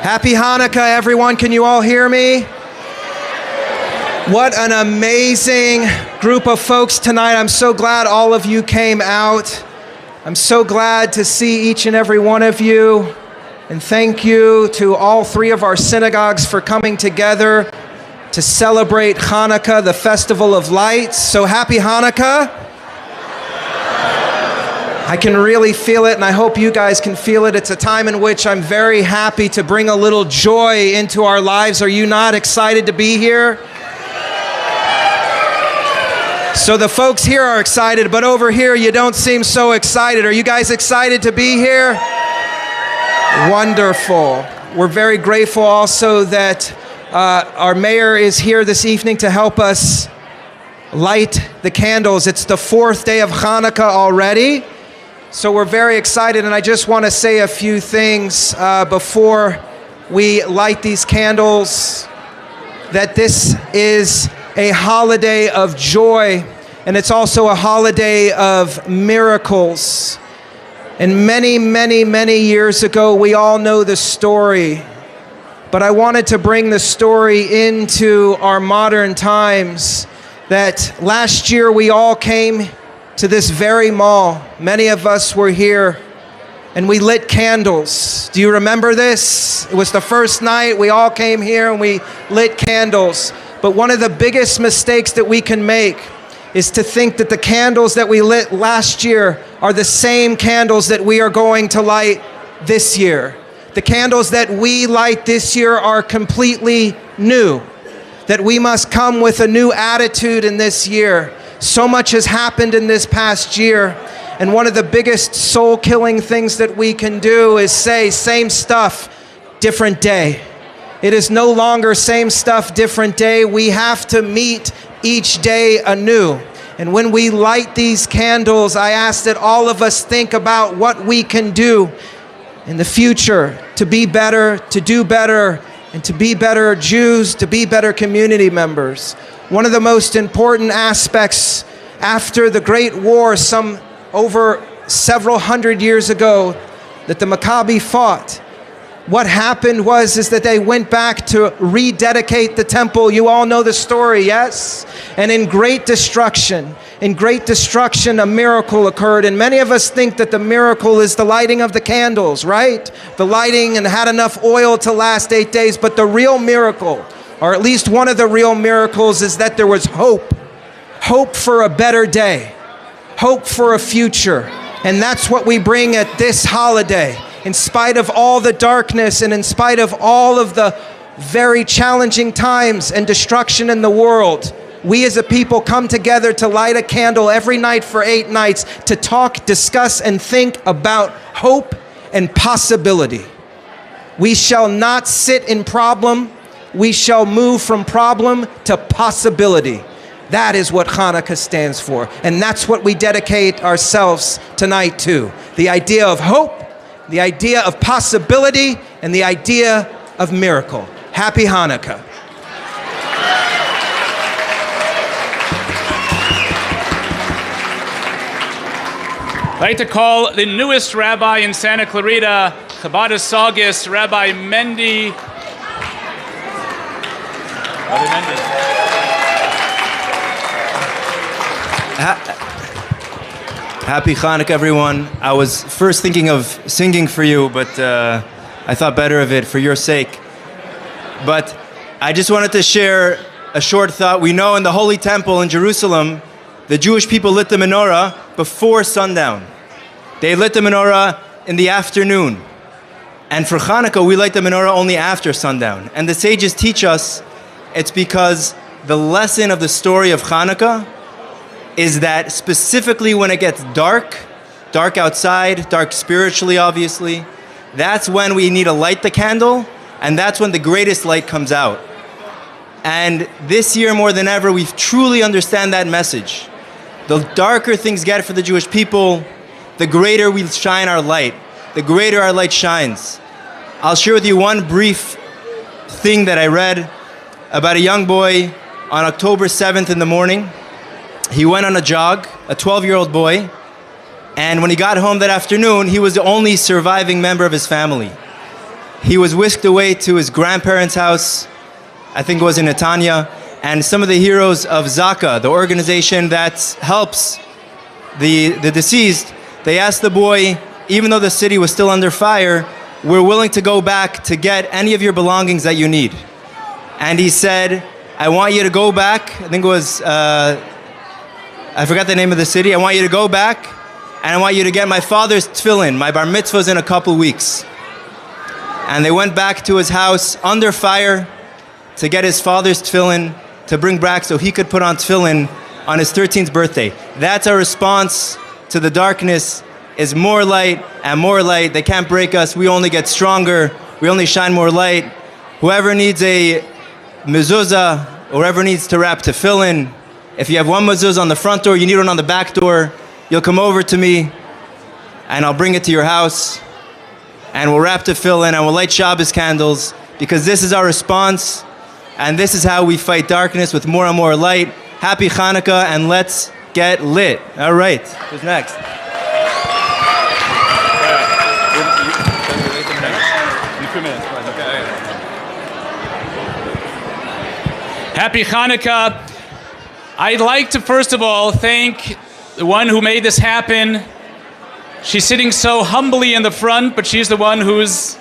Happy Hanukkah, everyone. Can you all hear me? What an amazing group of folks tonight. I'm so glad all of you came out. I'm so glad to see each and every one of you. And thank you to all three of our synagogues for coming together to celebrate Hanukkah, the Festival of Lights. So happy Hanukkah. I can really feel it, and I hope you guys can feel it. It's a time in which I'm very happy to bring a little joy into our lives. Are you not excited to be here? So the folks here are excited, but over here you don't seem so excited. Are you guys excited to be here? Wonderful. We're very grateful also that our mayor is here this evening to help us light the candles. It's the fourth day of Hanukkah already. So we're very excited, and I just want to say a few things before we light these candles, that this is a holiday of joy, and it's also a holiday of miracles. And many, many, many years ago, we all know the story, but I wanted to bring the story into our modern times, that last year we all came to this very mall. Many of us were here, and we lit candles. Do you remember this? It was the first night we all came here and we lit candles. But one of the biggest mistakes that we can make is to think that the candles that we lit last year are the same candles that we are going to light this year. The candles that we light this year are completely new, that we must come with a new attitude in this year. So much has happened in this past year, and one of the biggest soul-killing things that we can do is say, same stuff, different day. It is no longer same stuff, different day. We have to meet each day anew. And when we light these candles, I ask that all of us think about what we can do in the future to be better, to do better, and to be better Jews, to be better community members. One of the most important aspects after the Great War, some over several hundred years ago, that the Maccabi fought, what happened is that they went back to rededicate the temple. You all know the story, yes? And in great destruction, a miracle occurred. And many of us think that the miracle is the lighting of the candles, right? The lighting and had enough oil to last 8 days. But the real miracle, or at least one of the real miracles, is that there was hope. Hope for a better day. Hope for a future. And that's what we bring at this holiday. In spite of all the darkness and in spite of all of the very challenging times and destruction in the world, we as a people come together to light a candle every night for 8 nights to talk, discuss, and think about hope and possibility. We shall not sit in problem. We shall move from problem to possibility. That is what Hanukkah stands for. And that's what we dedicate ourselves tonight to. The idea of hope, the idea of possibility, and the idea of miracle. Happy Hanukkah. I'd like to call the newest rabbi in Santa Clarita, Chabad Saugus, Rabbi Mendy. Happy Hanukkah, everyone. I was first thinking of singing for you, but I thought better of it for your sake. But I just wanted to share a short thought. We know in the Holy Temple in Jerusalem, the Jewish people lit the menorah before sundown. They lit the menorah in the afternoon. And for Hanukkah, we light the menorah only after sundown. And the sages teach us it's because the lesson of the story of Hanukkah is that specifically when it gets dark, dark outside, dark spiritually, obviously, that's when we need to light the candle, and that's when the greatest light comes out. And this year more than ever, we truly understand that message. The darker things get for the Jewish people, the greater we shine our light, the greater our light shines. I'll share with you one brief thing that I read about a young boy on October 7th in the morning. He went on a jog, a 12-year-old boy, and when he got home that afternoon, he was the only surviving member of his family. he was whisked away to his grandparents' house, I think it was in Netanya, and some of the heroes of Zaka, the organization that helps the deceased, they asked the boy, even though the city was still under fire, we're willing to go back to get any of your belongings that you need. And he said, I want you to go back, I think it was, I forgot the name of the city, I want you to go back, and I want you to get my father's tefillin, my bar mitzvah's in a couple weeks. And they went back to his house under fire to get his father's tefillin, to bring back so he could put on tefillin on his 13th birthday. That's our response to the darkness, is more light and more light. They can't break us, we only get stronger, we only shine more light. Whoever needs a mezuzah, or whoever needs to wrap tefillin, if you have one mezuzah on the front door, you need one on the back door, you'll come over to me and I'll bring it to your house and we'll wrap tefillin and we'll light Shabbos candles, because this is our response and this is how we fight darkness with more and more light. Happy Hanukkah and let's get lit. All right, who's next? Happy Hanukkah. I'd like to first of all thank the one who made this happen. She's sitting so humbly in the front, but she's the one who's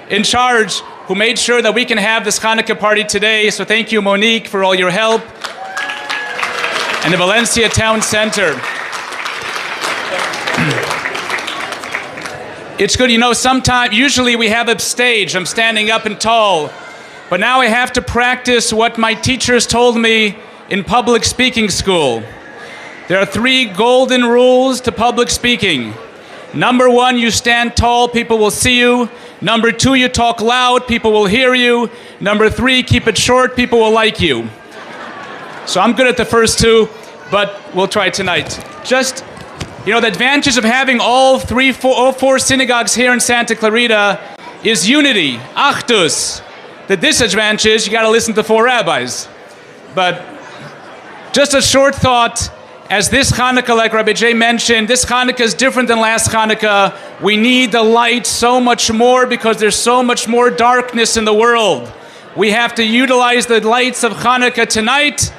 in charge, who made sure that we can have this Hanukkah party today. So thank you, Monique, for all your help. And the Valencia Town Center. It's good, usually we have a stage, I'm standing up and tall, but now I have to practice what my teachers told me in public speaking school. There are 3 golden rules to public speaking. Number 1, you stand tall, people will see you. Number 2, you talk loud, people will hear you. Number 3, keep it short, people will like you. So I'm good at the first 2, but we'll try tonight. The advantage of having all 4 synagogues here in Santa Clarita is unity, achdus. The disadvantage is you got to listen to 4 rabbis. But just a short thought, as this Hanukkah, like Rabbi Jay mentioned, this Hanukkah is different than last Hanukkah. We need the light so much more because there's so much more darkness in the world. We have to utilize the lights of Hanukkah tonight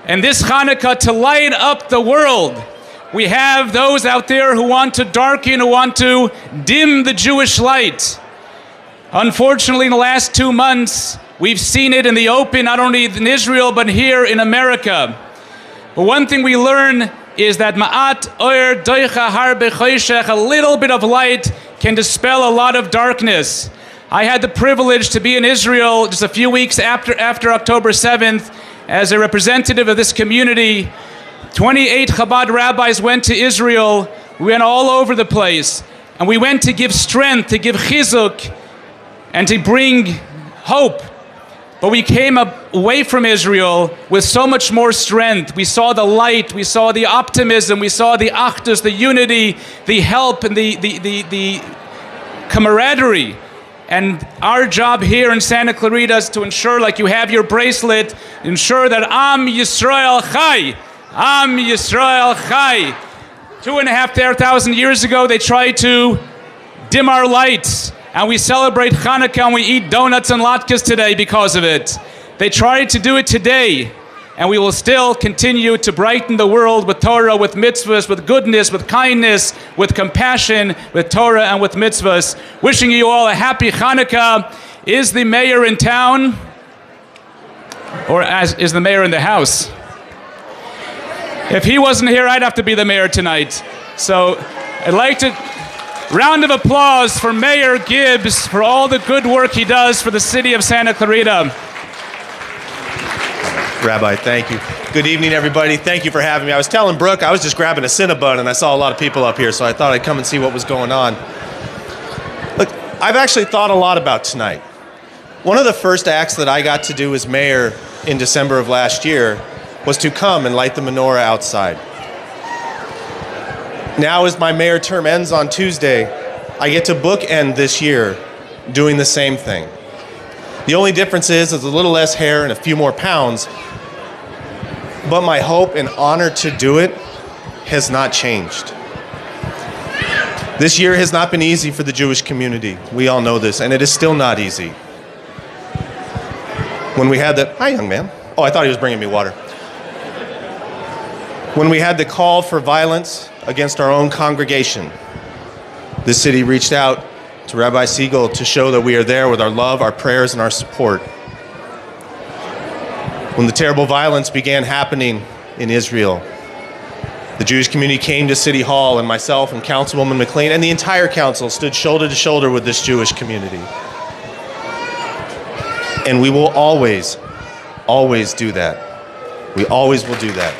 and this Hanukkah to light up the world. We have those out there who want to darken, who want to dim the Jewish light. Unfortunately, in the last 2 months, we've seen it in the open, not only in Israel, but here in America. But one thing we learn is that ma'at oyer doicha harbe choshech, a little bit of light can dispel a lot of darkness. I had the privilege to be in Israel just a few weeks after October 7th as a representative of this community. 28 Chabad rabbis went to Israel. We went all over the place. And we went to give strength, to give chizuk, and to bring hope. But we came away from Israel with so much more strength. We saw the light, we saw the optimism, we saw the achdus, the unity, the help, and the camaraderie. And our job here in Santa Clarita is to ensure, like you have your bracelet, ensure that Am Yisrael Chai, Am Yisrael Chai. 2,500 years ago, they tried to dim our lights. And we celebrate Hanukkah and we eat donuts and latkes today because of it. They tried to do it today. And we will still continue to brighten the world with Torah, with mitzvahs, with goodness, with kindness, with compassion, with Torah and with mitzvahs. Wishing you all a happy Hanukkah. Is the mayor in town? Or is the mayor in the house? If he wasn't here, I'd have to be the mayor tonight. So I'd like to... Round of applause for Mayor Gibbs for all the good work he does for the city of Santa Clarita. Rabbi, thank you. Good evening, everybody. Thank you for having me. I was telling Brooke I was just grabbing a Cinnabon and I saw a lot of people up here, so I thought I'd come and see what was going on. Look, I've actually thought a lot about tonight. One of the first acts that I got to do as mayor in December of last year was to come and light the menorah outside. Now, as my mayor term ends on Tuesday, I get to bookend this year doing the same thing. The only difference is a little less hair and a few more pounds, but my hope and honor to do it has not changed. This year has not been easy for the Jewish community. We all know this, and it is still not easy. When we had the, hi young man. Oh, I thought he was bringing me water. When we had the call for violence against our own congregation, this city reached out to Rabbi Siegel to show that we are there with our love, our prayers, and our support. When the terrible violence began happening in Israel, the Jewish community came to City Hall, and myself and Councilwoman McLean and the entire council stood shoulder to shoulder with this Jewish community. And we will always, always do that. We always will do that.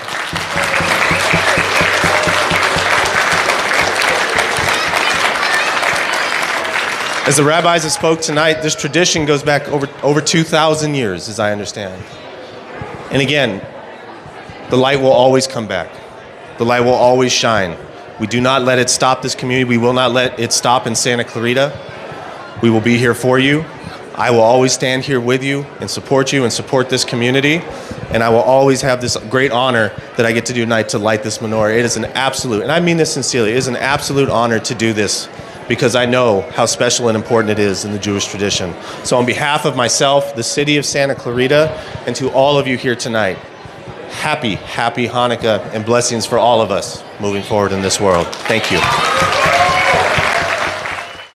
As the rabbis have spoke tonight, this tradition goes back over 2,000 years, as I understand. And again, the light will always come back. The light will always shine. We do not let it stop this community. We will not let it stop in Santa Clarita. We will be here for you. I will always stand here with you and support this community. And I will always have this great honor that I get to do tonight to light this menorah. It is an absolute, and I mean this sincerely, it is an absolute honor to do this because I know how special and important it is in the Jewish tradition. So on behalf of myself, the city of Santa Clarita, and to all of you here tonight, happy, happy Hanukkah and blessings for all of us moving forward in this world. Thank you.